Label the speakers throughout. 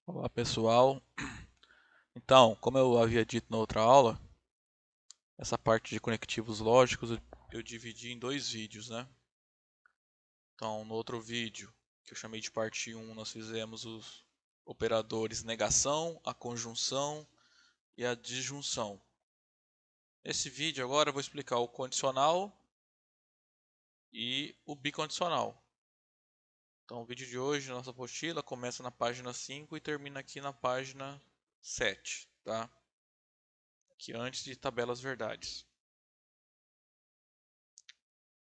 Speaker 1: Olá pessoal, então, como eu havia dito na outra aula, essa parte de conectivos lógicos eu dividi em dois vídeos, né? Então, no outro vídeo, que eu chamei de parte 1, nós fizemos os operadores negação, a conjunção e a disjunção. Nesse vídeo agora eu vou explicar o condicional e o bicondicional. Então, o vídeo de hoje, nossa apostila, começa na página 5 e termina aqui na página 7, tá? Aqui antes de tabelas verdades.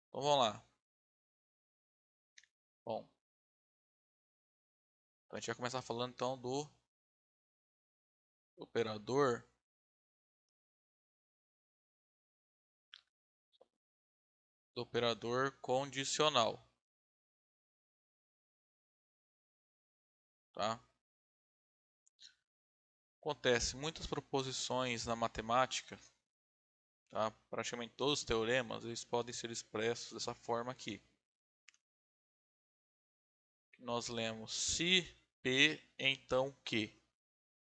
Speaker 1: Então vamos lá. Bom, então a gente vai começar falando então operador do operador condicional, tá? Acontece muitas proposições na matemática, tá? Praticamente todos os teoremas eles podem ser expressos dessa forma aqui. Nós lemos se P então Q,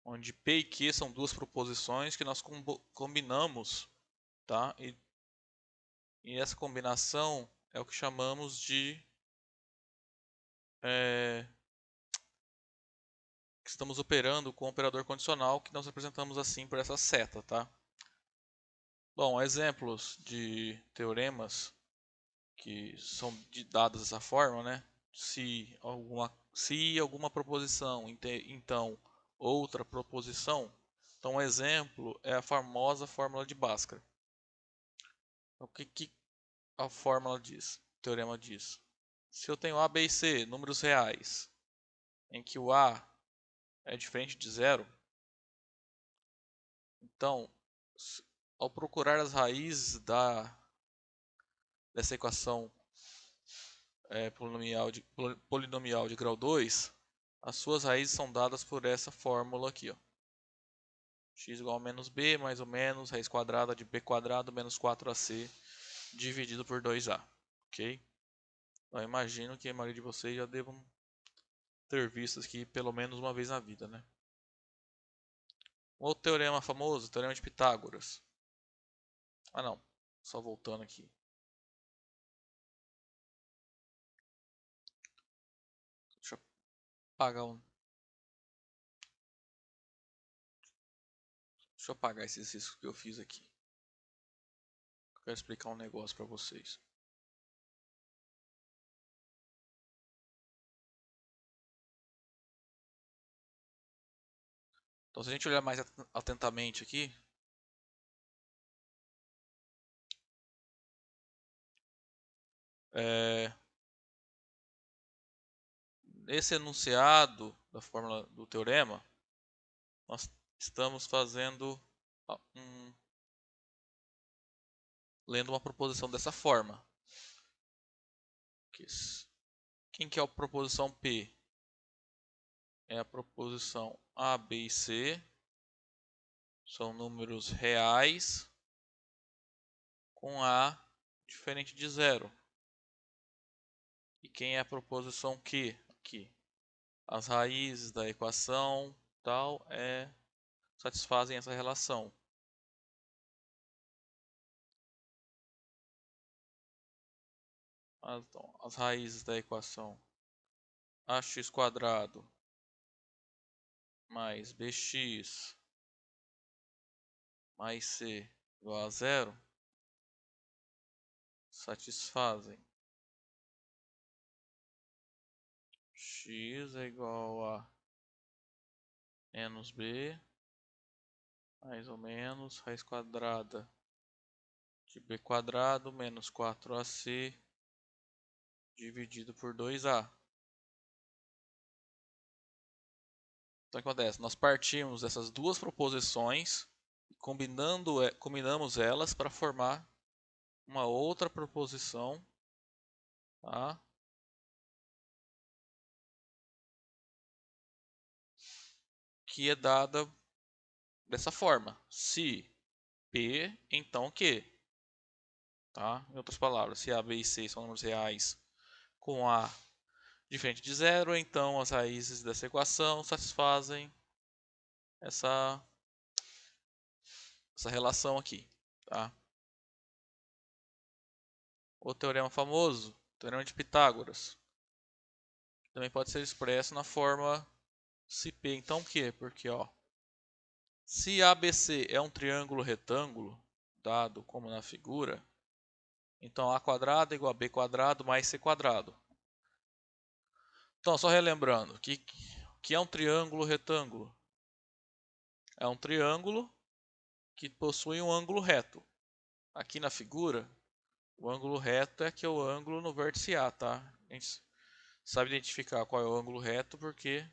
Speaker 1: onde P e Q são duas proposições que nós combinamos, tá? E essa combinação é o que chamamos de que estamos operando com o operador condicional, que nós representamos assim por essa seta, tá? Bom, exemplos de teoremas que são dados dessa forma, né? Se alguma proposição, então outra proposição. Então, um exemplo é a famosa fórmula de Bhaskara. Então, o que a fórmula diz? O teorema diz: se eu tenho A, B e C, números reais, em que o A é diferente de zero, então, ao procurar as raízes dessa equação polinomial de grau 2, as suas raízes são dadas por essa fórmula aqui, ó. X igual a menos b, mais ou menos, raiz quadrada de b quadrado menos 4ac dividido por 2a. Ok? Eu imagino que a maioria de vocês já devam ter visto isso aqui pelo menos uma vez na vida, né? Um outro teorema famoso, o teorema de Pitágoras. Ah não, só voltando aqui. Deixa eu apagar Deixa eu apagar esse exercício que eu fiz aqui. Eu quero explicar um negócio para vocês. Então, se a gente olhar mais atentamente aqui, nesse enunciado da fórmula do teorema, nós estamos lendo uma proposição dessa forma. Quem que é a proposição P? É a proposição A, B e C. São números reais com A diferente de zero. E quem é a proposição Q? Aqui. As raízes da equação tal satisfazem essa relação. Então, as raízes da equação ax quadrado mais bx mais c igual a zero satisfazem x é igual a menos b mais ou menos raiz quadrada de b quadrado menos 4ac dividido por 2a. Então o que acontece? Nós partimos dessas duas proposições e combinamos elas para formar uma outra proposição, tá? Que é dada dessa forma: se P, então Q. Tá? Em outras palavras, se A, B e C são números reais com A diferente de zero, então as raízes dessa equação satisfazem essa relação aqui, tá? O teorema famoso, teorema de Pitágoras, também pode ser expresso na forma CP. Então o que? Porque ó, se ABC é um triângulo retângulo, dado como na figura, então A quadrado é igual a B quadrado mais C quadrado. Então, só relembrando, que é um triângulo retângulo? É um triângulo que possui um ângulo reto. Aqui na figura, o ângulo reto é que é o ângulo no vértice A, tá? A gente sabe identificar qual é o ângulo reto porque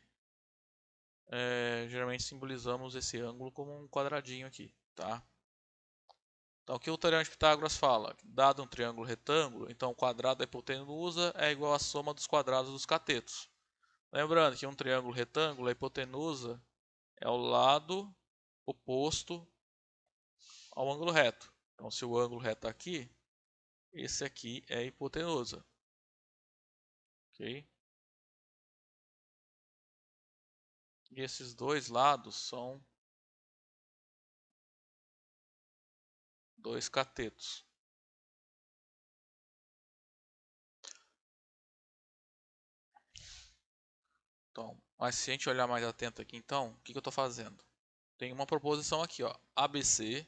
Speaker 1: geralmente simbolizamos esse ângulo como um quadradinho aqui, tá? Então, o que o teorema de Pitágoras fala? Dado um triângulo retângulo, então o quadrado da hipotenusa é igual à soma dos quadrados dos catetos. Lembrando que um triângulo retângulo, a hipotenusa é o lado oposto ao ângulo reto. Então, se o ângulo reto está aqui, esse aqui é a hipotenusa. Ok? E esses dois lados são dois catetos. Então, mas se a gente olhar mais atento aqui, então, o que eu estou fazendo? Tem uma proposição aqui, ó, ABC.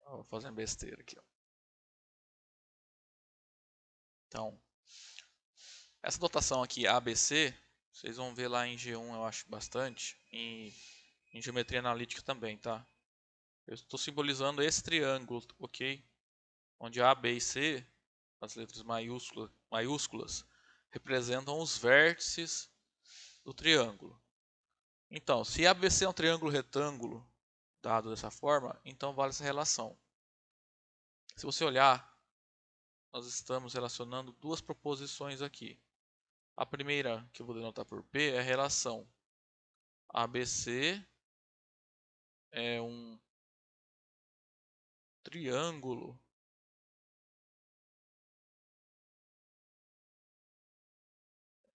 Speaker 1: Vou fazer besteira aqui, ó. Então, essa notação aqui, ABC, vocês vão ver lá em G1, eu acho bastante, em geometria analítica também, tá? Eu estou simbolizando esse triângulo, ok? Onde A, B e C, as letras maiúsculas, representam os vértices do triângulo. Então, se ABC é um triângulo retângulo, dado dessa forma, então vale essa relação. Se você olhar, nós estamos relacionando duas proposições aqui. A primeira, que eu vou denotar por P, é a relação ABC é um triângulo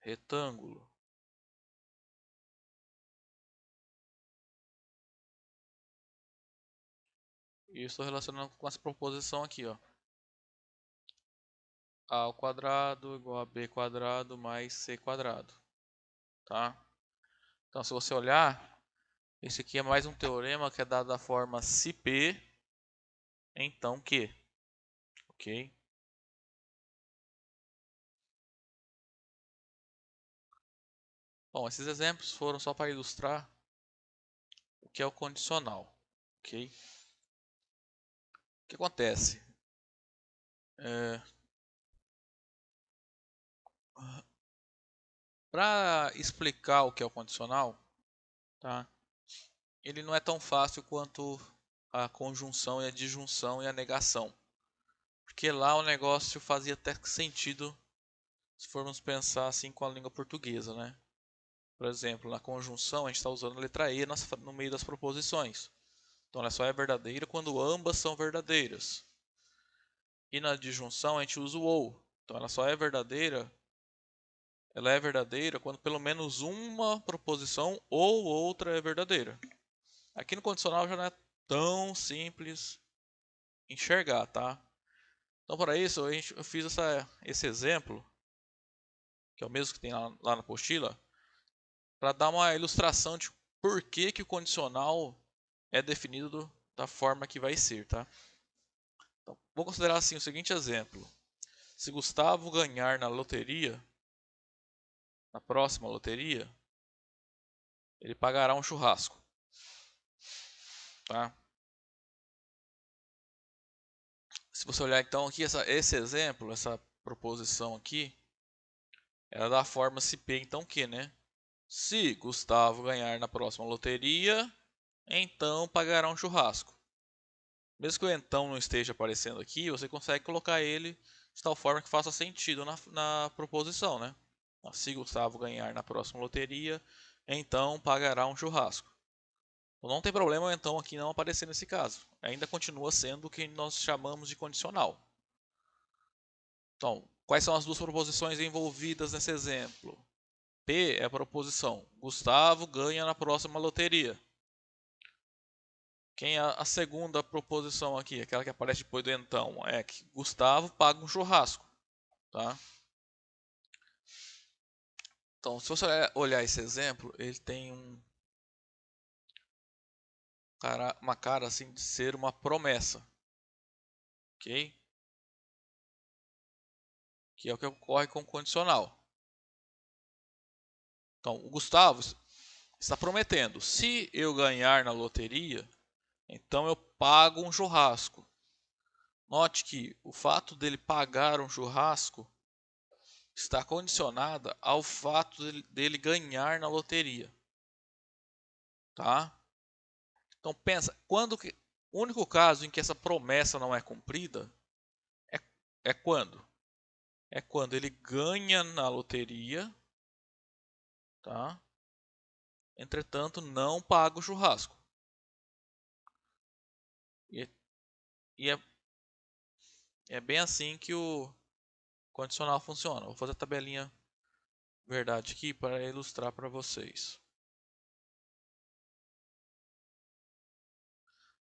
Speaker 1: retângulo. E eu estou relacionando com essa proposição aqui, ó. A ao quadrado igual a B quadrado mais C quadrado, tá? Então, se você olhar, esse aqui é mais um teorema que é dado da forma se P, então Q, ok? Bom, esses exemplos foram só para ilustrar o que é o condicional, ok? O que acontece? Para explicar o que é o condicional, tá? Ele não é tão fácil quanto a conjunção e a disjunção e a negação. Porque lá o negócio fazia até sentido se formos pensar assim com a língua portuguesa, né? Por exemplo, na conjunção a gente está usando a letra E no meio das proposições. Então ela só é verdadeira quando ambas são verdadeiras. E na disjunção a gente usa o ou. Então ela só é verdadeira, ela é verdadeira quando pelo menos uma proposição ou outra é verdadeira. Aqui no condicional já não é tão simples enxergar, tá? Então para isso eu fiz esse exemplo, que é o mesmo que tem lá na apostila, para dar uma ilustração de por que o condicional é definido da forma que vai ser, tá? Então, vou considerar assim o seguinte exemplo. Se Gustavo ganhar na loteria, na próxima loteria, ele pagará um churrasco, tá? Se você olhar então aqui, esse exemplo, essa proposição aqui, ela é da forma se P, então Q, né? Se Gustavo ganhar na próxima loteria, então pagará um churrasco. Mesmo que o então não esteja aparecendo aqui, você consegue colocar ele de tal forma que faça sentido na proposição, né? Se Gustavo ganhar na próxima loteria, então pagará um churrasco. Então não tem problema então aqui não aparecer nesse caso. Ainda continua sendo o que nós chamamos de condicional. Então, quais são as duas proposições envolvidas nesse exemplo? P é a proposição: Gustavo ganha na próxima loteria. Quem é a segunda proposição aqui, aquela que aparece depois do então, é que Gustavo paga um churrasco, tá? Então, se você olhar esse exemplo, ele tem uma cara assim de ser uma promessa, ok? Que é o que ocorre com o condicional. Então, o Gustavo está prometendo: se eu ganhar na loteria, então eu pago um churrasco. Note que o fato dele pagar um churrasco está condicionada ao fato dele ganhar na loteria, tá? Então pensa, o único caso em que essa promessa não é cumprida é, é quando? É quando ele ganha na loteria, tá? Entretanto, não paga o churrasco. E, e é bem assim que o condicional funciona. Vou fazer a tabelinha verdade aqui para ilustrar para vocês.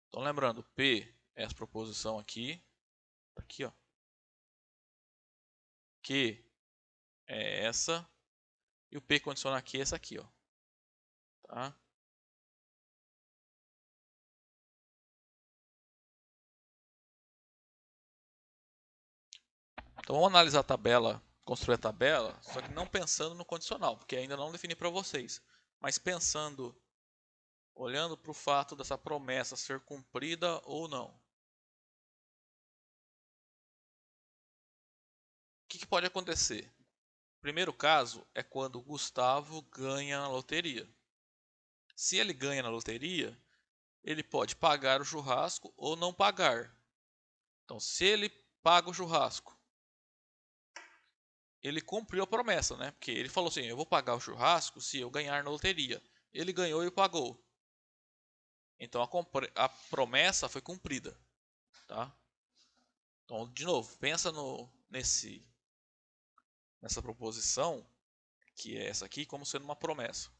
Speaker 1: Então lembrando, P é essa proposição aqui, ó. Q é essa e o P condicional aqui é essa aqui, ó. Tá? Então vamos analisar a tabela, construir a tabela, só que não pensando no condicional, porque ainda não defini para vocês, mas pensando, olhando para o fato dessa promessa ser cumprida ou não. O que pode acontecer? O primeiro caso é quando o Gustavo ganha na loteria. Se ele ganha na loteria, ele pode pagar o churrasco ou não pagar. Então, se ele paga o churrasco, ele cumpriu a promessa, né? Porque ele falou assim: eu vou pagar o churrasco se eu ganhar na loteria. Ele ganhou e pagou. Então a promessa foi cumprida, tá? Então, de novo, pensa nessa proposição, que é essa aqui, como sendo uma promessa.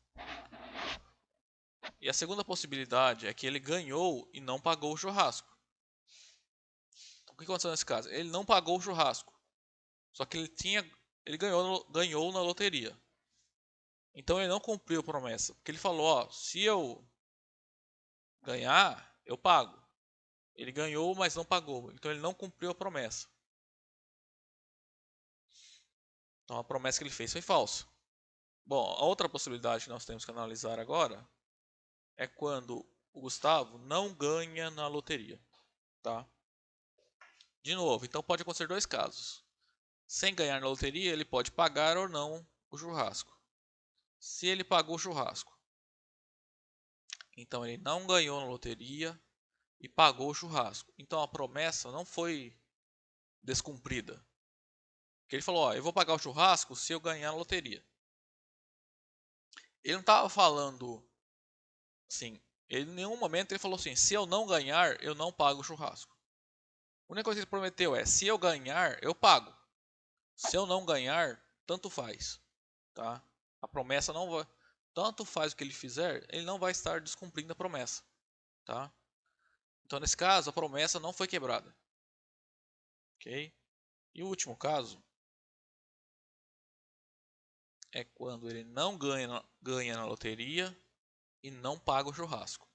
Speaker 1: E a segunda possibilidade é que ele ganhou e não pagou o churrasco. Então, o que aconteceu nesse caso? Ele não pagou o churrasco, só que ele ganhou na loteria. Então ele não cumpriu a promessa, porque ele falou: ó, se eu ganhar, eu pago. Ele ganhou, mas não pagou. Então ele não cumpriu a promessa. Então a promessa que ele fez foi falsa. Bom, a outra possibilidade que nós temos que analisar agora é quando o Gustavo não ganha na loteria, tá? De novo, então pode acontecer dois casos. Sem ganhar na loteria, ele pode pagar ou não o churrasco. Se ele pagou o churrasco, então ele não ganhou na loteria e pagou o churrasco. Então a promessa não foi descumprida. Porque ele falou: ó, eu vou pagar o churrasco se eu ganhar na loteria. Ele não estava falando assim, ele em nenhum momento ele falou assim: se eu não ganhar, eu não pago o churrasco. A única coisa que ele prometeu é: se eu ganhar, eu pago. Se eu não ganhar, tanto faz, tá? A promessa não vai, tanto faz o que ele fizer, ele não vai estar descumprindo a promessa, tá? Então nesse caso a promessa não foi quebrada, ok? E o último caso é quando ele não ganha na loteria e não paga o churrasco.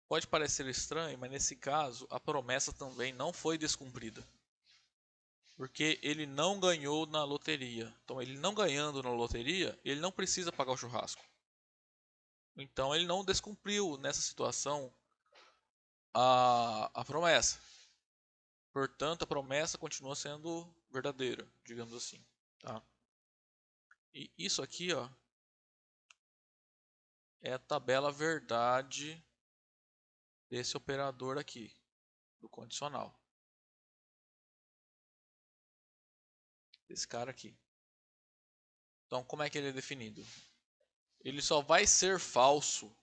Speaker 1: Pode parecer estranho, mas nesse caso a promessa também não foi descumprida. Porque ele não ganhou na loteria. Então, ele não ganhando na loteria, ele não precisa pagar o churrasco. Então, ele não descumpriu nessa situação a promessa. Portanto, a promessa continua sendo verdadeira, digamos assim. Tá? E isso aqui, ó, é a tabela verdade desse operador aqui, do condicional. Desse cara aqui. Então, como é que ele é definido? ele só vai ser falso,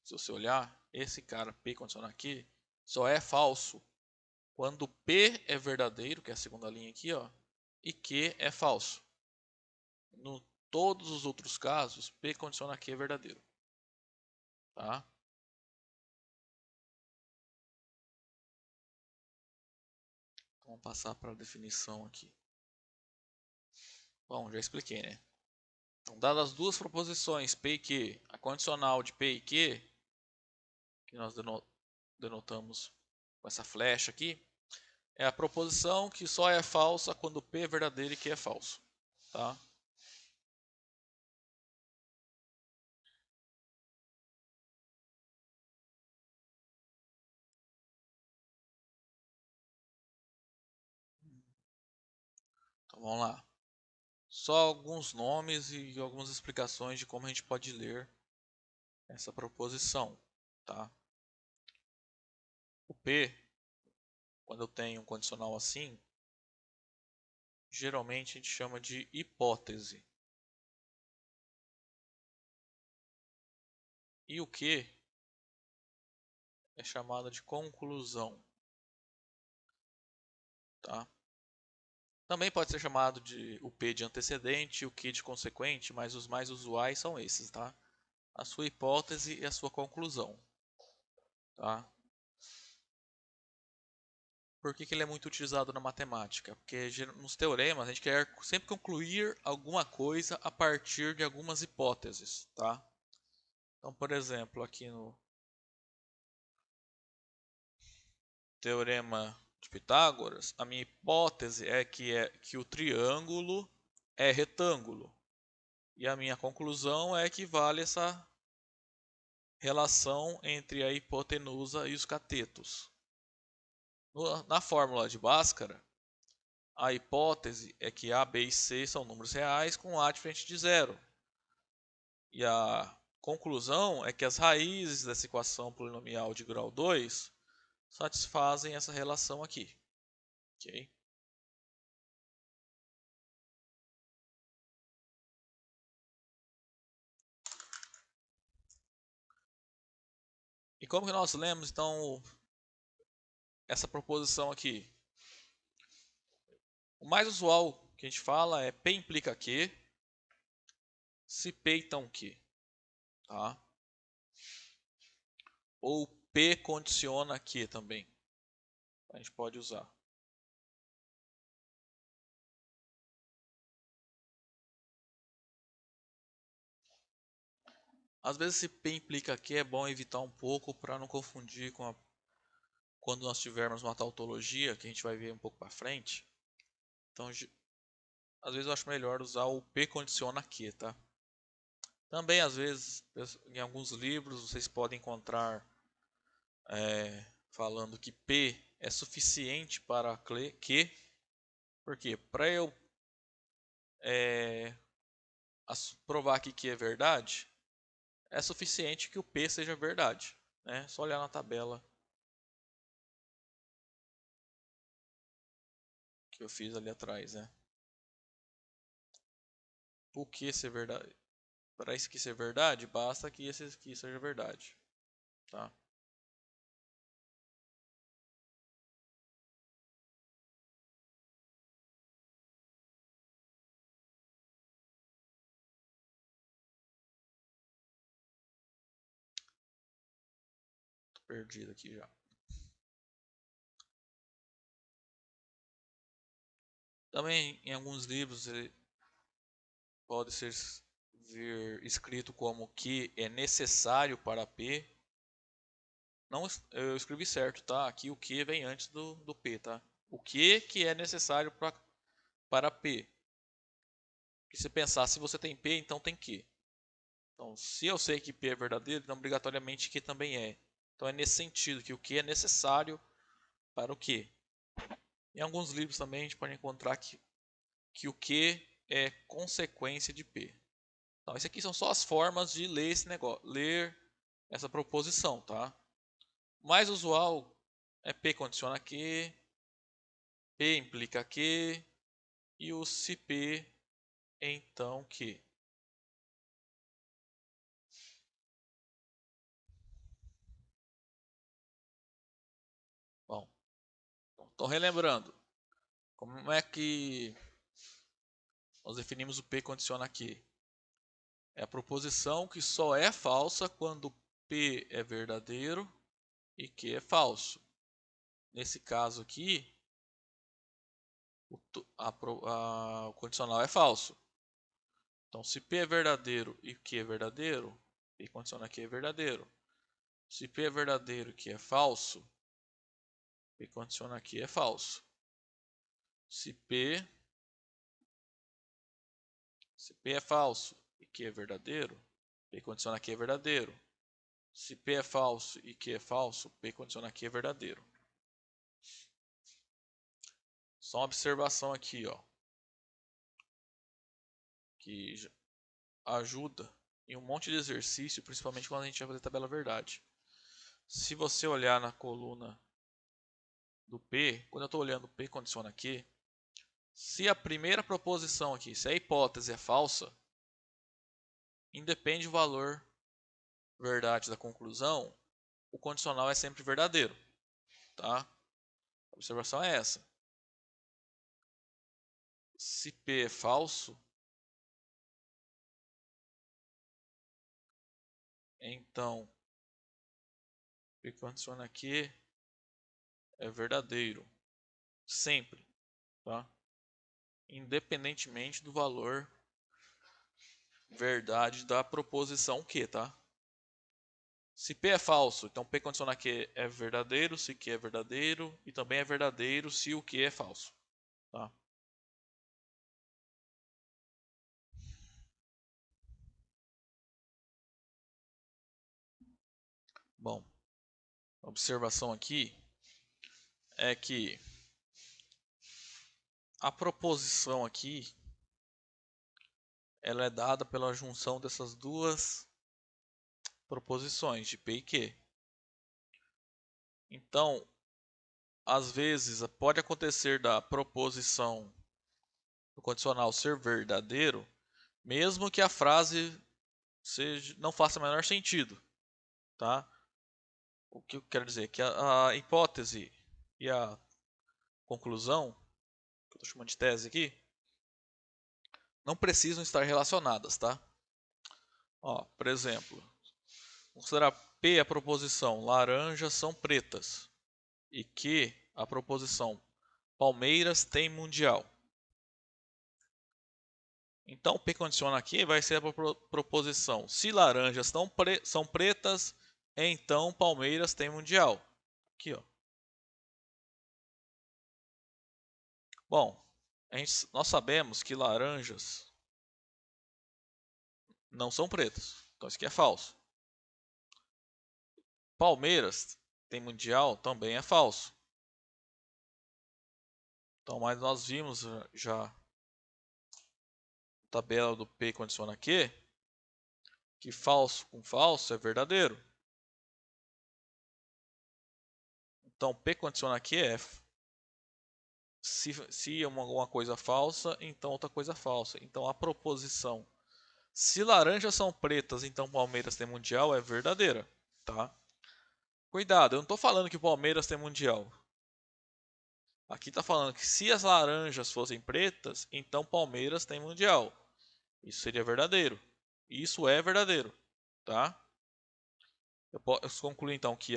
Speaker 1: se você olhar, esse cara P condicional aqui, só é falso quando P é verdadeiro, que é a segunda linha aqui, ó, e Q é falso. No todos os outros casos, P condicional Q é verdadeiro. Tá? Então, vamos passar para a definição aqui. Bom, já expliquei, né? Então, dadas as duas proposições P e Q, a condicional de P e Q, que nós denotamos com essa flecha aqui, é a proposição que só é falsa quando P é verdadeiro e Q é falso. Tá? Então vamos lá. Só alguns nomes e algumas explicações de como a gente pode ler essa proposição. Tá? O P, quando eu tenho um condicional assim, geralmente a gente chama de hipótese. E o Q é chamado de conclusão. Tá? Também pode ser chamado de o P de antecedente e o Q de consequente, mas os mais usuais são esses, tá? A sua hipótese e a sua conclusão, tá? Por que ele é muito utilizado na matemática? Porque nos teoremas a gente quer sempre concluir alguma coisa a partir de algumas hipóteses, tá? Então, por exemplo, aqui no teorema de Pitágoras, a minha hipótese é que o triângulo é retângulo. E a minha conclusão é que vale essa relação entre a hipotenusa e os catetos. Na fórmula de Bhaskara, a hipótese é que A, B e C são números reais com A diferente de zero. E a conclusão é que as raízes dessa equação polinomial de grau 2 satisfazem essa relação aqui. Okay? E como que nós lemos então essa proposição aqui? O mais usual que a gente fala é P implica Q, se P então Q. Tá? Ou P condiciona Q também. A gente pode usar. Às vezes esse P implica Q é bom evitar um pouco para não confundir com quando nós tivermos uma tautologia, que a gente vai ver um pouco para frente. Então, às vezes eu acho melhor usar o P condiciona Q, tá? Também, às vezes, em alguns livros, vocês podem encontrar falando que P é suficiente para Q. Por quê? Para eu provar que Q é verdade, é suficiente que o P seja verdade. Né? Só olhar na tabela que eu fiz ali atrás. Né? O que ser verdade? Para isso aqui ser verdade, basta que esse aqui seja verdade. Tá? Tô perdido aqui já. Também em alguns livros ele pode ser ver escrito como que é necessário para P. Não, eu escrevi certo, tá? Aqui o que vem antes do P, tá? O que é necessário para P. Porque se pensar, se você tem P, então tem Q. Então, se eu sei que P é verdadeiro, então obrigatoriamente Q também é. Então é nesse sentido que o Q é necessário para o Q. Em alguns livros também a gente pode encontrar que o Q é consequência de P. Então, isso aqui são só as formas de ler esse negócio, ler essa proposição, tá? O mais usual é P condiciona Q, P implica Q e o se P então Q. Então relembrando, como é que nós definimos o P condiciona Q? É a proposição que só é falsa quando P é verdadeiro e Q é falso. Nesse caso aqui, o condicional é falso. Então, se P é verdadeiro e Q é verdadeiro, P condiciona Q é verdadeiro. Se P é verdadeiro e Q é falso, P condiciona Q é falso. Se P é falso e Q é verdadeiro, P condiciona Q é verdadeiro. Se P é falso e Q é falso, P condiciona Q é verdadeiro. Só uma observação aqui, ó, que ajuda em um monte de exercício, principalmente quando a gente vai fazer tabela verdade. Se você olhar na coluna do P, quando eu estou olhando P condiciona Q, se a primeira proposição aqui, se a hipótese é falsa, independe do valor verdade da conclusão, o condicional é sempre verdadeiro, tá? A observação é essa. Se P é falso, então P condiciona Q é verdadeiro, sempre, tá? Independentemente do valor verdade da proposição Q, tá? Se P é falso, então P condiciona Q é verdadeiro se Q é verdadeiro e também é verdadeiro se o Q é falso, tá? Bom, a observação aqui é que a proposição aqui ela é dada pela junção dessas duas proposições de P e Q. Então, às vezes pode acontecer da proposição do condicional ser verdadeiro, mesmo que a frase não faça o menor sentido, tá? O que eu quero dizer é que a hipótese e a conclusão, que eu estou chamando de tese aqui, não precisam estar relacionadas, tá? Ó, por exemplo, considerar P a proposição laranjas são pretas e Q a proposição Palmeiras tem mundial. Então, P condiciona aqui vai ser a proposição se laranjas são pretas, então Palmeiras tem mundial. Aqui, ó. Bom, nós sabemos que laranjas não são pretas, então isso aqui é falso. Palmeiras tem mundial também é falso. Então, mas nós vimos já a tabela do P condiciona Q, que falso com falso é verdadeiro. Então, P condiciona Q é se uma coisa falsa, então outra coisa falsa. Então, a proposição se laranjas são pretas, então Palmeiras tem mundial é verdadeira, tá? Cuidado, eu não estou falando que o Palmeiras tem mundial. Aqui está falando que se as laranjas fossem pretas, então Palmeiras tem mundial. Isso seria verdadeiro. Isso é verdadeiro, tá? Eu posso concluir então que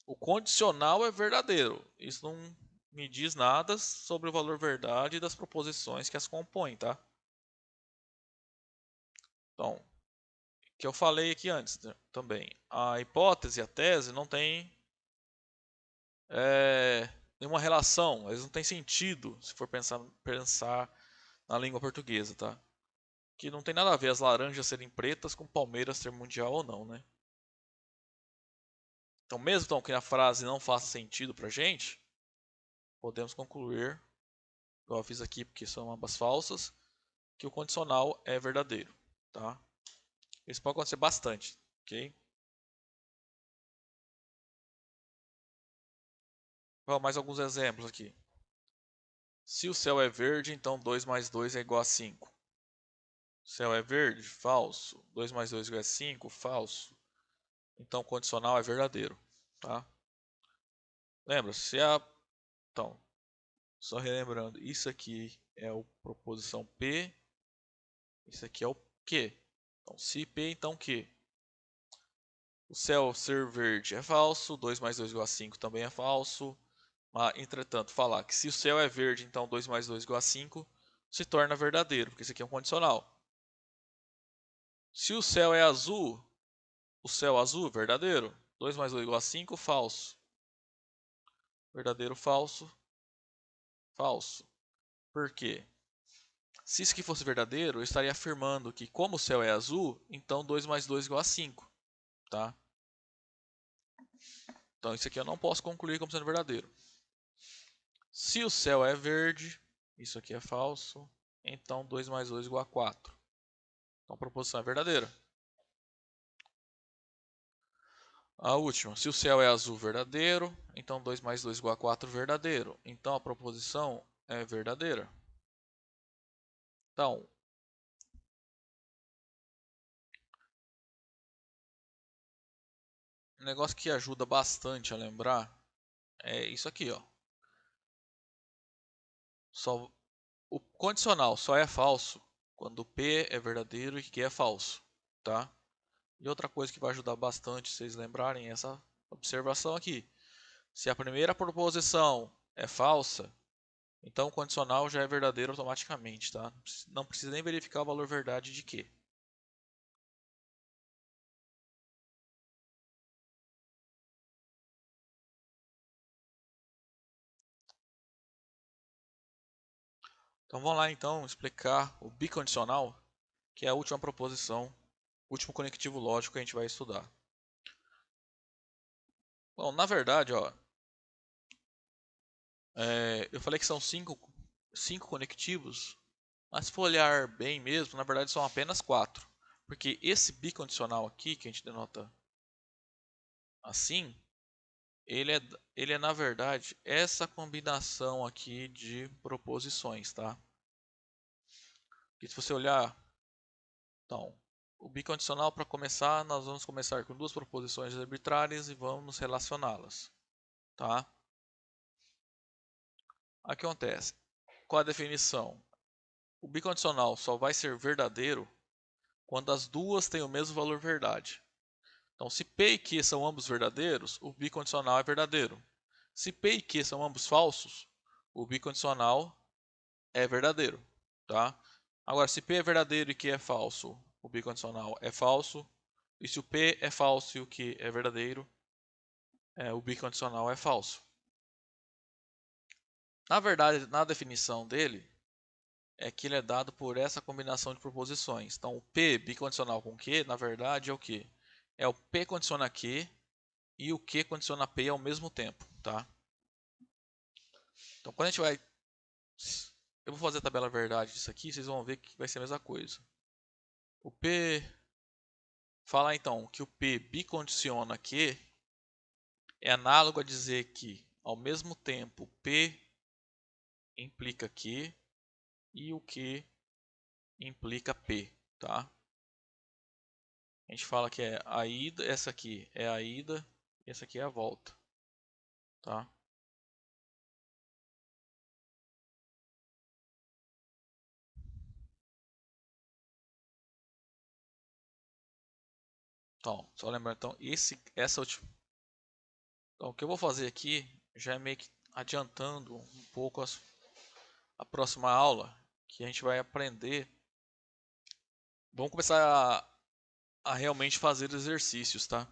Speaker 1: o condicional é verdadeiro. Isso não me diz nada sobre o valor verdade das proposições que as compõem, tá? Então, o que eu falei aqui antes também. A hipótese e a tese não tem nenhuma relação. Eles não têm sentido se for pensar na língua portuguesa, tá? Que não tem nada a ver as laranjas serem pretas com Palmeiras ser mundial ou não, né? Então, mesmo que a frase não faça sentido pra gente, podemos concluir, igual eu fiz aqui porque são ambas falsas, que o condicional é verdadeiro, tá? Isso pode acontecer bastante, ok? Vamos mais alguns exemplos aqui. Se o céu é verde, então 2 mais 2 é igual a 5. O céu é verde? Falso. 2 mais 2 é igual a 5? Falso. Então o condicional é verdadeiro, tá? Lembra, se a Então, só relembrando, isso aqui é a proposição P, isso aqui é o Q. Então, se P, então Q. O céu ser verde é falso, 2 mais 2 igual a 5 também é falso. Mas, entretanto, falar que se o céu é verde, então 2 mais 2 igual a 5, se torna verdadeiro, porque isso aqui é um condicional. Se o céu é azul, o céu azul, verdadeiro. 2 mais 2 igual a 5, falso. Verdadeiro, falso, falso. Por quê? Se isso aqui fosse verdadeiro, eu estaria afirmando que como o céu é azul, então 2 mais 2 igual a 5. Tá? Então isso aqui eu não posso concluir como sendo verdadeiro. Se o céu é verde, isso aqui é falso, então 2 mais 2 igual a 4. Então a proposição é verdadeira. A última, se o céu é azul, verdadeiro, então 2 mais 2 igual a 4, verdadeiro. Então a proposição é verdadeira. Então, um negócio que ajuda bastante a lembrar é isso aqui, ó. O condicional só é falso quando P é verdadeiro e Q é falso, tá? E outra coisa que vai ajudar bastante vocês lembrarem é essa observação aqui. Se a primeira proposição é falsa, então o condicional já é verdadeiro automaticamente, tá? Não precisa nem verificar o valor verdade de Q. Então vamos lá então explicar o bicondicional, que é a última proposição, último conectivo lógico que a gente vai estudar. Bom, na verdade, ó, eu falei que são cinco conectivos, mas se for olhar bem mesmo, na verdade são apenas 4. Porque esse bicondicional aqui, que a gente denota assim, ele é na verdade essa combinação aqui de proposições, tá? E se você olhar, então, o bicondicional para começar, nós vamos começar com duas proposições arbitrárias e vamos relacioná-las, tá? O que acontece? Qual a definição? O bicondicional só vai ser verdadeiro quando as duas têm o mesmo valor verdade. Então, se P e Q são ambos verdadeiros, o bicondicional é verdadeiro. Se P e Q são ambos falsos, o bicondicional é verdadeiro, tá? Agora, se P é verdadeiro e Q é falso, o bicondicional é falso. E se o P é falso e o Q é verdadeiro, o bicondicional é falso. Na verdade, na definição dele, é que ele é dado por essa combinação de proposições. Então, o P bicondicional com Q, na verdade, é o quê? É o P condiciona Q e o Q condiciona P ao mesmo tempo, tá? Então, quando a gente vai... Eu vou fazer a tabela verdade disso aqui, vocês vão ver que vai ser a mesma coisa. O P... Falar então que o P bicondiciona Q é análogo a dizer que, ao mesmo tempo, P implica Q e o Q implica P, tá? A gente fala que é a ida, essa aqui é a ida, e essa aqui é a volta, tá? Então, só lembrando, então, essa última. Então, o que eu vou fazer aqui já é meio que adiantando um pouco a próxima aula, que a gente vai aprender. Vamos começar a realmente fazer exercícios, tá?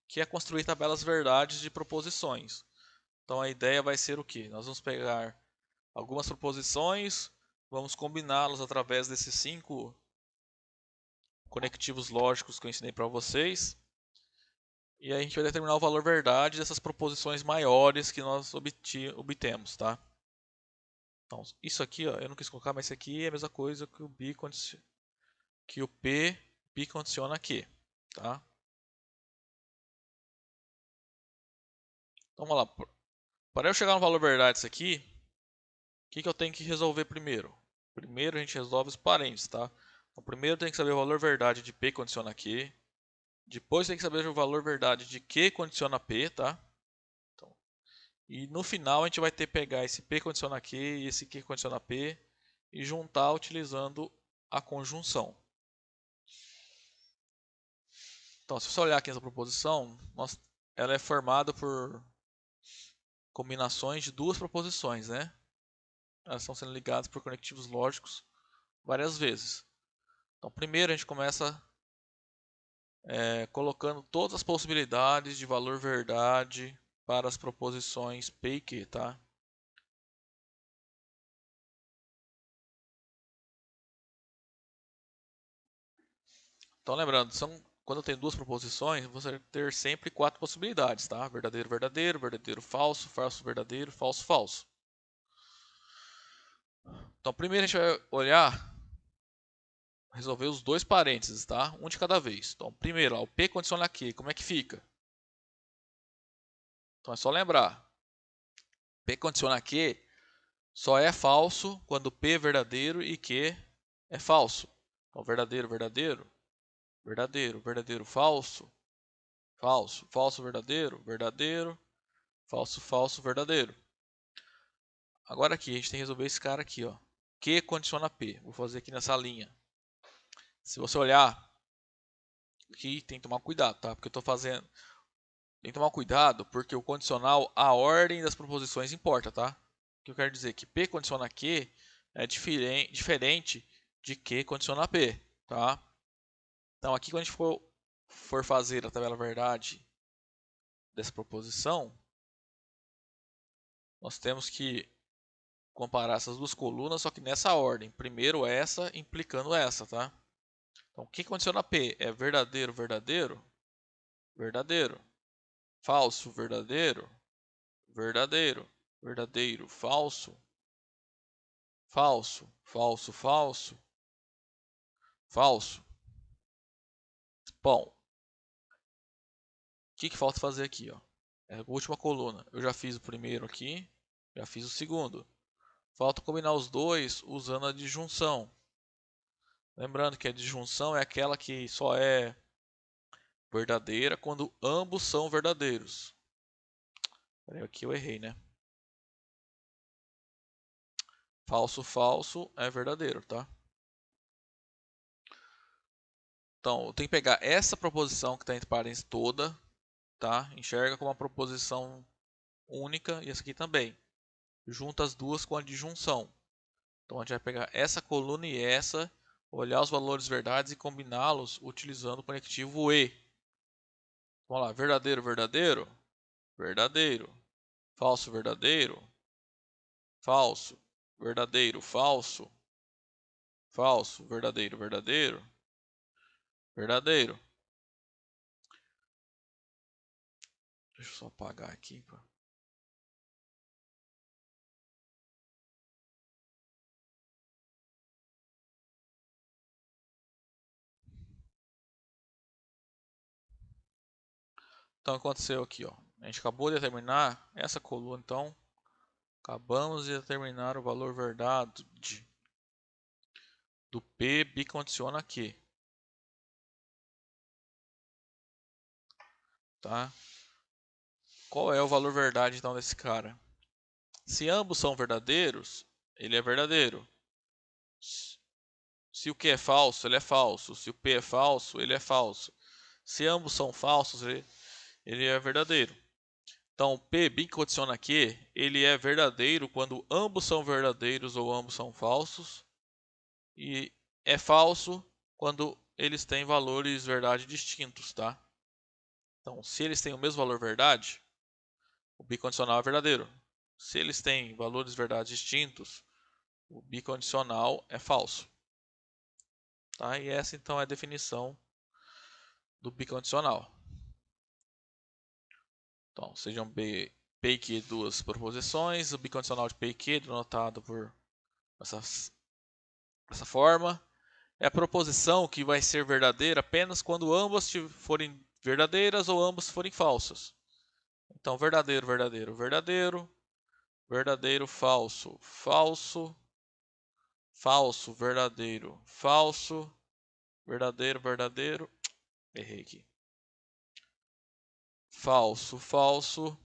Speaker 1: Que é construir tabelas verdades de proposições. Então, a ideia vai ser o quê? Nós vamos pegar algumas proposições, vamos combiná-las através desses 5 conectivos lógicos que eu ensinei para vocês. E aí a gente vai determinar o valor verdade dessas proposições maiores que nós obtemos, tá? Então, isso aqui, ó, eu não quis colocar, mas isso aqui é a mesma coisa que o P bicondiciona Q, tá? Então, vamos lá. Para eu chegar no valor verdade disso aqui, o que eu tenho que resolver primeiro? Primeiro a gente resolve os parênteses, tá? Então, primeiro tem que saber o valor verdade de P condiciona Q. Depois tem que saber o valor verdade de Q condiciona P, tá? Então, E no final a gente vai ter que pegar esse P condiciona Q e esse Q condiciona P e juntar utilizando a conjunção. Então, se você olhar aqui nessa proposição, ela é formada por combinações de duas proposições, né? Elas estão sendo ligadas por conectivos lógicos várias vezes. Então, primeiro a gente começa colocando todas as possibilidades de valor verdade para as proposições P e Q, tá? Então, lembrando, quando eu tenho duas proposições, você vai ter sempre quatro possibilidades, tá? Verdadeiro, verdadeiro, verdadeiro, falso, falso, verdadeiro, falso, falso. Então, primeiro a gente vai olhar, resolver os dois parênteses, tá? Um de cada vez. Então, primeiro, o P condiciona Q, como é que fica? Então, é só lembrar. P condiciona Q só é falso quando P é verdadeiro e Q é falso. Então, verdadeiro, verdadeiro, verdadeiro, verdadeiro, falso, falso, falso, verdadeiro, verdadeiro, falso, falso, verdadeiro. Agora aqui, a gente tem que resolver esse cara aqui, ó. Q condiciona P. Vou fazer aqui nessa linha. Se você olhar, aqui tem que tomar cuidado, tá? Porque eu estou fazendo... Tem que tomar cuidado porque o condicional, a ordem das proposições importa, tá? O que eu quero dizer é que P condiciona Q é diferente de Q condiciona P, tá? Então aqui quando a gente for fazer a tabela verdade dessa proposição, nós temos que comparar essas duas colunas, só que nessa ordem. Primeiro essa implicando essa, tá? Então, o que condiciona P? É verdadeiro, verdadeiro, verdadeiro. Falso, verdadeiro, verdadeiro, verdadeiro, falso, falso, falso, falso, falso. Bom, o que falta fazer aqui, ó? É a última coluna. Eu já fiz o primeiro aqui, já fiz o segundo. Falta combinar os dois usando a disjunção. Lembrando que a disjunção é aquela que só é verdadeira quando ambos são verdadeiros. Peraí, aqui eu errei, né? Falso, falso é verdadeiro, tá? Então, eu tenho que pegar essa proposição que está entre parênteses toda, tá? Enxerga como uma proposição única e essa aqui também. Junta as duas com a disjunção. Então, a gente vai pegar essa coluna e essa, olhar os valores verdades e combiná-los utilizando o conectivo E. Vamos lá, verdadeiro, verdadeiro, verdadeiro. Falso, verdadeiro, falso, verdadeiro, falso, falso, verdadeiro, verdadeiro, verdadeiro. Deixa eu só apagar aqui. Então aconteceu aqui, ó. A gente acabou de determinar essa coluna, então acabamos de determinar o valor verdade do P bicondiciona Q, tá? Qual é o valor verdade então desse cara? Se ambos são verdadeiros, ele é verdadeiro. Se o Q é falso, ele é falso. Se o P é falso, ele é falso. Se ambos são falsos, ele é verdadeiro. Então, P bicondiciona Q, ele é verdadeiro quando ambos são verdadeiros ou ambos são falsos. E é falso quando eles têm valores verdade distintos, tá? Então, se eles têm o mesmo valor verdade, o bicondicional é verdadeiro. Se eles têm valores verdade distintos, o bicondicional é falso. Tá? E essa então é a definição do bicondicional. Então, sejam P e Q duas proposições, o bicondicional de P e Q denotado por essa forma. É a proposição que vai ser verdadeira apenas quando ambas forem verdadeiras ou ambas forem falsas. Então, verdadeiro, verdadeiro, verdadeiro, verdadeiro, falso, falso, falso, verdadeiro, falso, verdadeiro, verdadeiro, errei aqui. Falso, falso,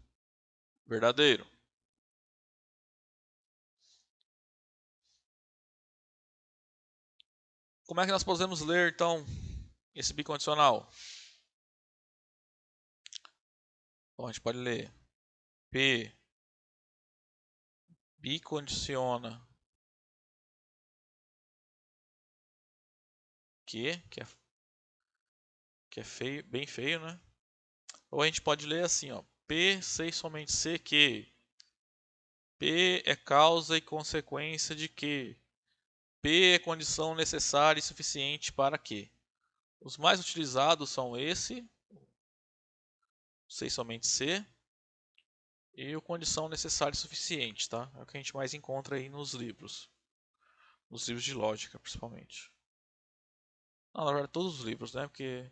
Speaker 1: verdadeiro. Como é que nós podemos ler, então, esse bicondicional? Bom, a gente pode ler P bicondiciona que é feio, bem feio, né? Ou a gente pode ler assim, ó, P sei somente C que P é causa e consequência de que P é condição necessária e suficiente para que. Os mais utilizados são esse, sei somente C, e o condição necessária e suficiente, tá? É o que a gente mais encontra aí nos livros de lógica, principalmente. Não, na verdade, todos os livros, né? Porque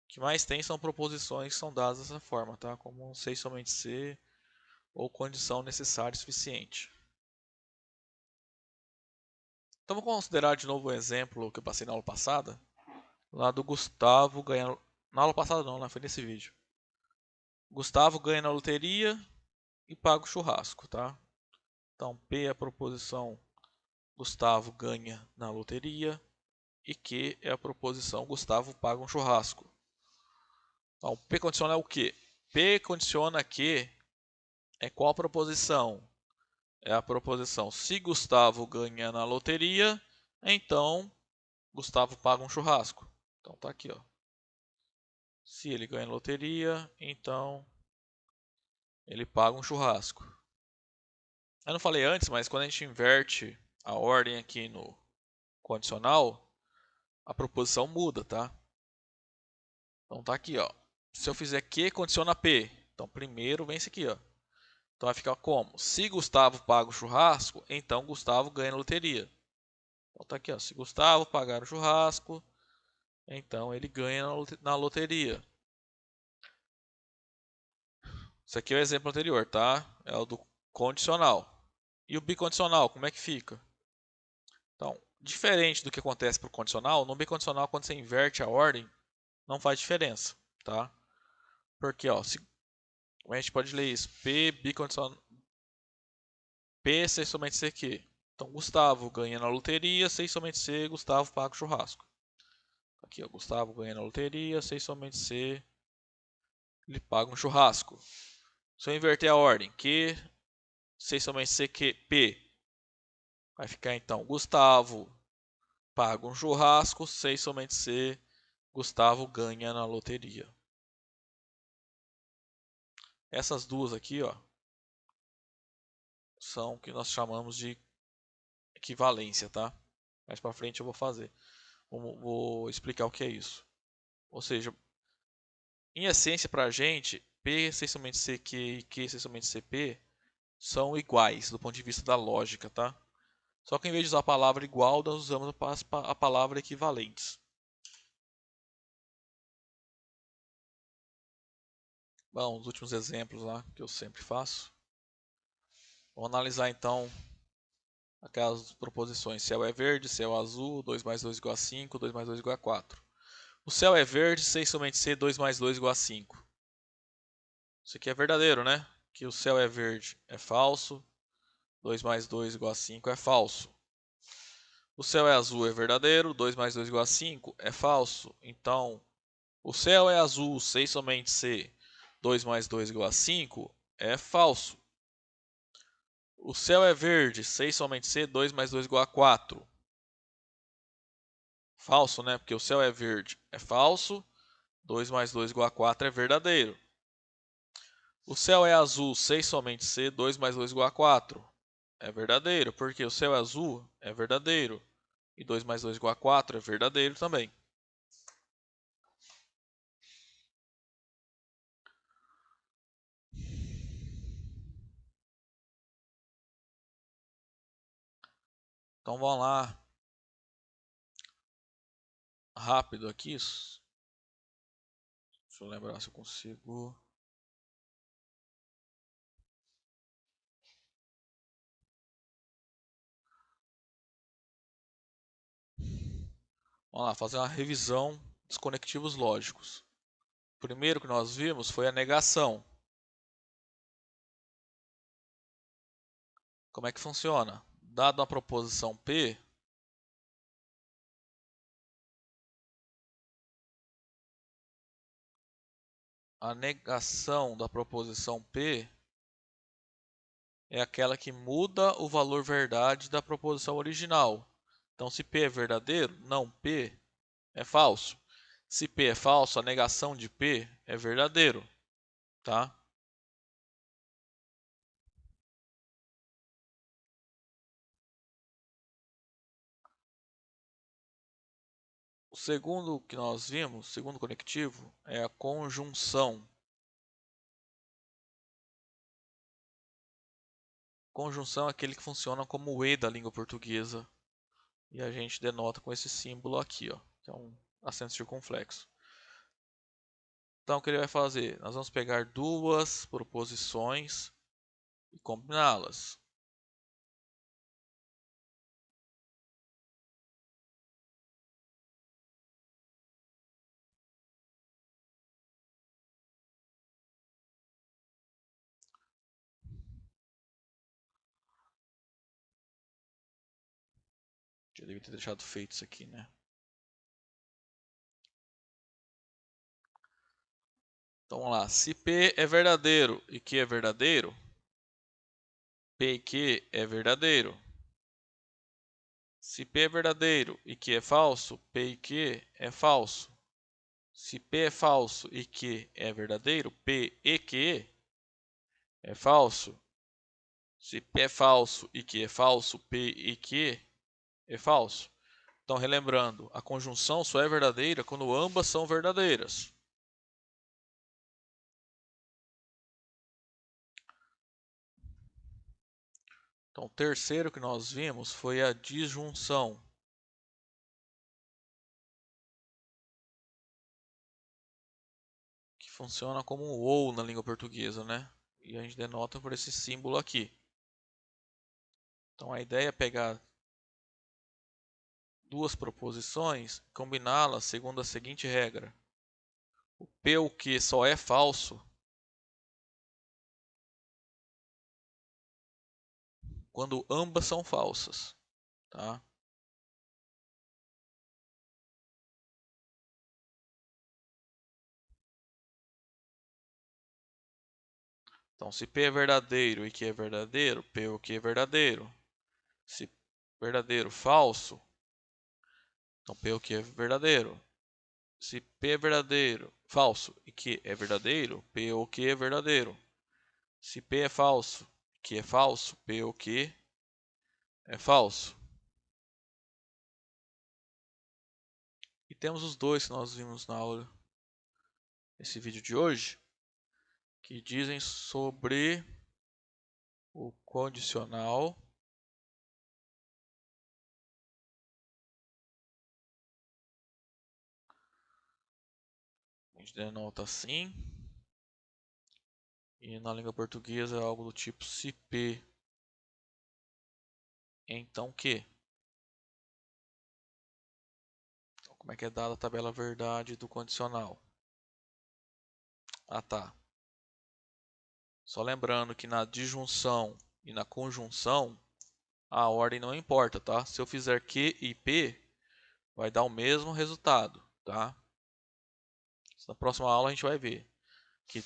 Speaker 1: o que mais tem são proposições que são dadas dessa forma, tá? Como sei somente C ou condição necessária e suficiente. Então, vou considerar de novo o exemplo que eu passei na aula passada, lá do Gustavo ganhando. Na aula passada não, né? Foi nesse vídeo. Gustavo ganha na loteria e paga o churrasco, tá? Então, P é a proposição Gustavo ganha na loteria e Q é a proposição Gustavo paga um churrasco. Então, P condiciona o quê? P condiciona que é qual a proposição? É a proposição se Gustavo ganha na loteria, então Gustavo paga um churrasco. Então tá aqui, ó. Se ele ganha na loteria, então ele paga um churrasco. Eu não falei antes, mas quando a gente inverte a ordem aqui no condicional, a proposição muda, tá? Então tá aqui, ó. Se eu fizer Q, condiciona P. Então primeiro vem esse aqui, ó. Então vai ficar como? Se Gustavo paga o churrasco, então Gustavo ganha na loteria. Então tá aqui, ó. Se Gustavo pagar o churrasco, então ele ganha na loteria. Isso aqui é o exemplo anterior, tá? É o do condicional. E o bicondicional, como é que fica? Então, diferente do que acontece para o condicional, no bicondicional, quando você inverte a ordem, não faz diferença, tá? Porque, ó, a gente pode ler isso, P bicondicional, P sei somente C que. Então, Gustavo ganha na loteria, sei somente C, Gustavo paga o churrasco. Aqui, ó, Gustavo ganha na loteria, sei somente C, ele paga um churrasco. Se eu inverter a ordem, Q, sei somente C que P, vai ficar então Gustavo paga um churrasco, sei somente C, Gustavo ganha na loteria. Essas duas aqui, ó, são o que nós chamamos de equivalência, tá? Mais para frente eu vou fazer. Vou explicar o que é isso. Ou seja, em essência para a gente, P sei somente CQ e Q sei somente CP são iguais do ponto de vista da lógica, tá? Só que em vez de usar a palavra igual, nós usamos a palavra equivalentes. Bom, os últimos exemplos lá que eu sempre faço. Vamos analisar então aquelas proposições. Céu é verde, céu é azul, 2 mais 2 igual a 5, 2 mais 2 igual a 4. O céu é verde, sei somente C, 2 mais 2 igual a 5. Isso aqui é verdadeiro, né? Que o céu é verde é falso. 2 mais 2 igual a 5 é falso. O céu é azul é verdadeiro. 2 mais 2 igual a 5 é falso. Então, o céu é azul, sei somente C. 2 mais 2 igual a 5 é falso. O céu é verde, sei somente C. 2 mais 2 igual a 4. Falso, né? Porque o céu é verde é falso. 2 mais 2 igual a 4 é verdadeiro. O céu é azul, sei somente C. 2 mais 2 igual a 4. É verdadeiro, porque o céu é azul é verdadeiro. E 2 mais 2 igual a 4 é verdadeiro também. Então vamos lá. Rápido aqui. Deixa eu lembrar se eu consigo. Vamos lá, fazer uma revisão dos conectivos lógicos. O primeiro que nós vimos foi a negação. Como é que funciona? Dado uma proposição P, a negação da proposição P é aquela que muda o valor verdade da proposição original. Então, se P é verdadeiro, não, P é falso. Se P é falso, a negação de P é verdadeiro, tá? O segundo que nós vimos, o segundo conectivo, é a conjunção. Conjunção é aquele que funciona como o E da língua portuguesa. E a gente denota com esse símbolo aqui, ó, que é um acento circunflexo. Então, o que ele vai fazer? Nós vamos pegar duas proposições e combiná-las. Já devia ter deixado feito isso aqui, né? Então, vamos lá. Se P é verdadeiro e Q é verdadeiro, P e Q é verdadeiro. Se P é verdadeiro e Q é falso, P e Q é falso. Se P é falso e Q é verdadeiro, P e Q é falso. Se P é falso e Q é falso, P e Q é falso. Então, relembrando, a conjunção só é verdadeira quando ambas são verdadeiras. Então, o terceiro que nós vimos foi a disjunção. Que funciona como um ou na língua portuguesa, né? E a gente denota por esse símbolo aqui. Então, a ideia é pegar duas proposições e combiná-las segundo a seguinte regra. O P ou Q só é falso quando ambas são falsas, tá? Então, se P é verdadeiro e Q é verdadeiro, P ou Q é verdadeiro. Se verdadeiro, falso, então P ou Q é verdadeiro. Se P é verdadeiro, falso e Q é verdadeiro, P ou Q é verdadeiro. Se P é falso, Q é falso, P ou Q é falso. E temos os dois que nós vimos na aula, nesse vídeo de hoje, que dizem sobre o condicional a gente denota assim, e na língua portuguesa é algo do tipo se P, então Q. Então, como é que é dada a tabela verdade do condicional? Ah, tá. Só lembrando que na disjunção e na conjunção a ordem não importa, tá? Se eu fizer Q e P, vai dar o mesmo resultado, tá? Na próxima aula a gente vai ver que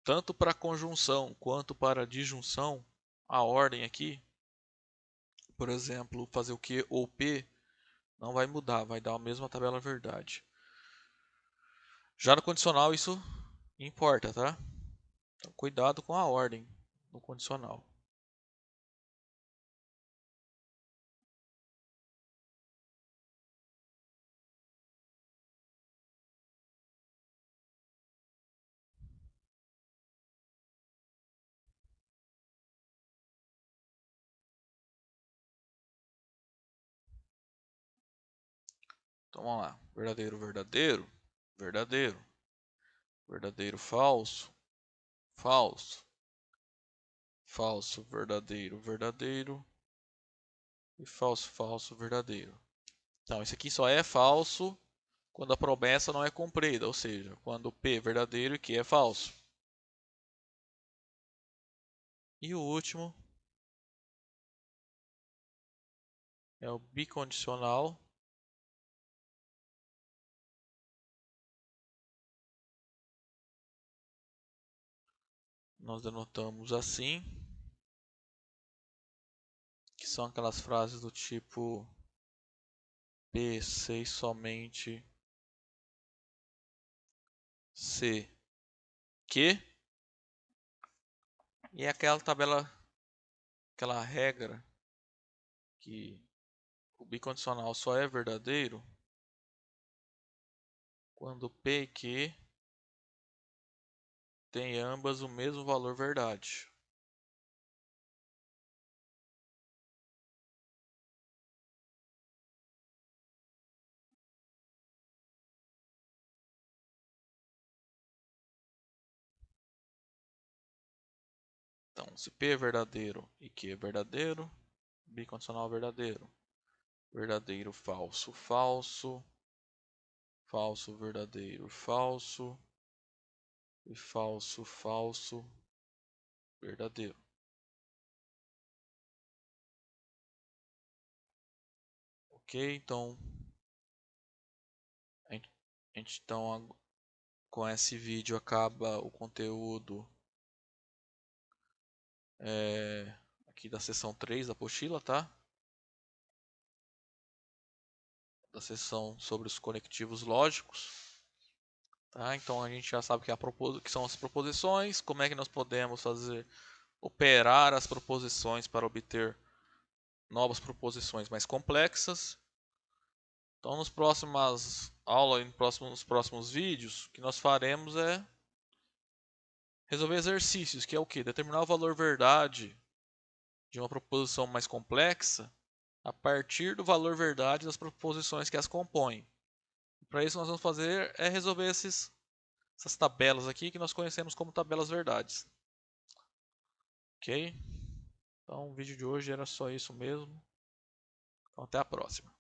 Speaker 1: tanto para conjunção quanto para disjunção, a ordem aqui, por exemplo, fazer o Q ou P, não vai mudar, vai dar a mesma tabela verdade. Já no condicional isso importa, tá? Então, cuidado com a ordem no condicional. Então vamos lá. Verdadeiro, verdadeiro, verdadeiro. Verdadeiro, falso, falso. Falso, verdadeiro, verdadeiro. E falso, falso, verdadeiro. Então, esse aqui só é falso quando a promessa não é cumprida, ou seja, quando P é verdadeiro e Q é falso. E o último é o bicondicional. nós denotamos assim, que são aquelas frases do tipo P, sei somente se que, e é aquela tabela, aquela regra que o bicondicional só é verdadeiro quando P e Q têm ambas o mesmo valor verdade. Então, se P é verdadeiro e Q é verdadeiro, bicondicional verdadeiro. Verdadeiro, falso, falso. Falso, verdadeiro, falso. E falso, falso, verdadeiro. Ok? Então, então com esse vídeo acaba o conteúdo aqui da seção 3 da apostila, tá? Da seção sobre os conectivos lógicos. Tá? Então a gente já sabe que são as proposições, como é que nós podemos operar as proposições para obter novas proposições mais complexas. Então nos próximas aulas, nos próximos vídeos, o que nós faremos é resolver exercícios, que é o que? Determinar o valor verdade de uma proposição mais complexa a partir do valor verdade das proposições que as compõem. Para isso nós vamos fazer é resolver essas tabelas aqui que nós conhecemos como tabelas verdades. Ok? Então o vídeo de hoje era só isso mesmo. Então até a próxima.